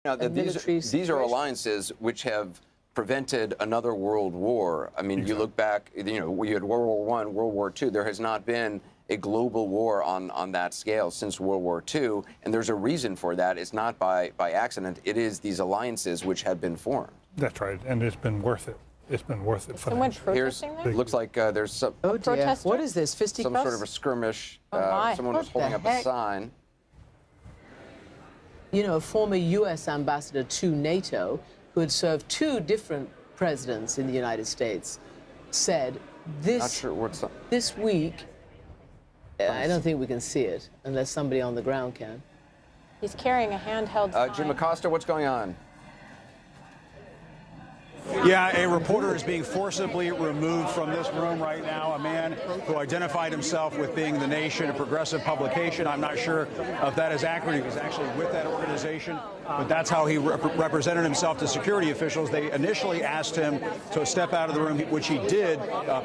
Now, these are alliances which have prevented another world war. I mean, you look back, you know, we had World War I, World War II. There has not been a global war on that scale since World War II, and there's a reason for that. It's not by accident. It is these alliances which have been formed. That's right, and it's been worth it. It's been worth it. Someone protesting there? Looks like there's some. Oh dear. What is this? Fisticuffs? Some sort of a skirmish. Someone was holding up a sign. You know, a former U.S. ambassador to NATO, who had served 2 different presidents in the United States, said this week. I don't think we can see it unless somebody on the ground can. He's carrying a handheld sign. Jim Acosta, what's going on? Yeah, a reporter is being forcibly removed from this room right now. A man who identified himself with being The Nation, a progressive publication. I'm not sure if that is accurate. He was actually with that organization, but that's how he represented himself to security officials. They initially asked him to step out of the room, which he did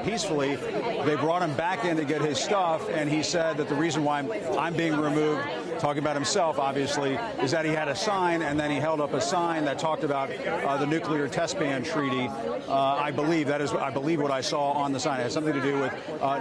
peacefully. They brought him back in to get his stuff, and he said that the reason why I'm being removed, talking about himself, obviously, is that he had a sign, and then he held up a sign that talked about the nuclear test ban treaty. I believe what I saw on the sign. It had something to do with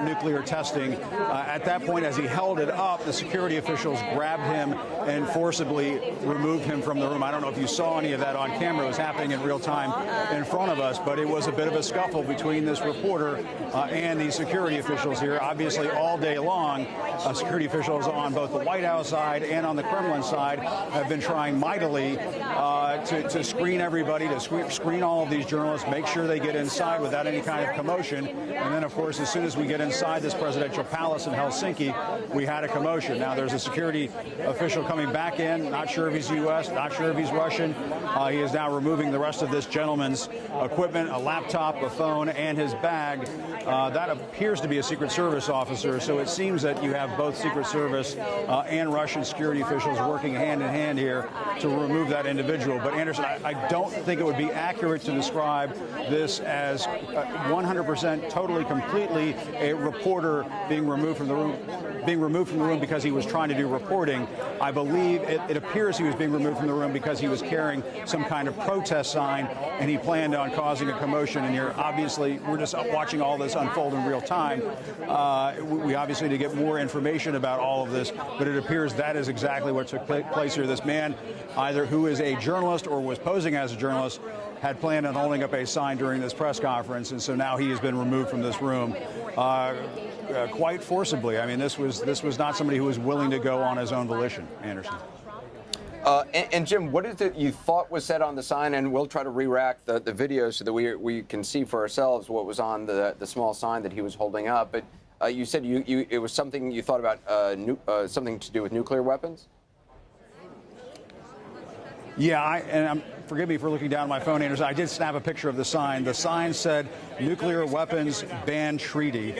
nuclear testing. At that point, as he held it up, the security officials grabbed him and forcibly removed him from the room. I don't know if you saw any of that on camera. It was happening in real time in front of us, but it was a bit of a scuffle between this reporter and these security officials here. Obviously, all day long, security officials on both the White House side and on the Kremlin side have been trying mightily to screen everybody, to screen all of these journalists, make sure they get inside without any kind of commotion. And then, of course, as soon as we get inside this presidential palace in Helsinki, we had a commotion. Now, there's a security official coming back in, not sure if he's U.S., not sure if he's Russian. He is now removing the rest of this gentleman's equipment, a laptop, a phone, and his bag. That appears to be a Secret Service officer, so it seems that you have both Secret Service and Russian security officials working hand in hand here to remove that individual. But, Anderson, I don't think it would be accurate to describe this as 100% totally, completely a reporter being removed from the room because he was trying to do reporting. I believe it appears he was being removed from the room because he was carrying some kind of protest sign, and he planned on causing a commotion. And here, obviously, we're just watching all this unfold in real time. We obviously need to get more information about all of this, but it appears that is exactly what took place here. This man, either who is a journalist or was posing as a journalist, had planned on holding up a sign during this press conference, and so now he has been removed from this room quite forcibly. I mean, this was not somebody who was willing to go on his own volition, Anderson. And Jim, what is it you thought was said on the sign? And we'll try to re-rack the video so that we can see for ourselves what was on the small sign that he was holding up. But you said it was something you thought about something to do with nuclear weapons? Yeah, forgive me for looking down at my phone, Anderson. I did snap a picture of the sign. The sign said nuclear weapons ban treaty.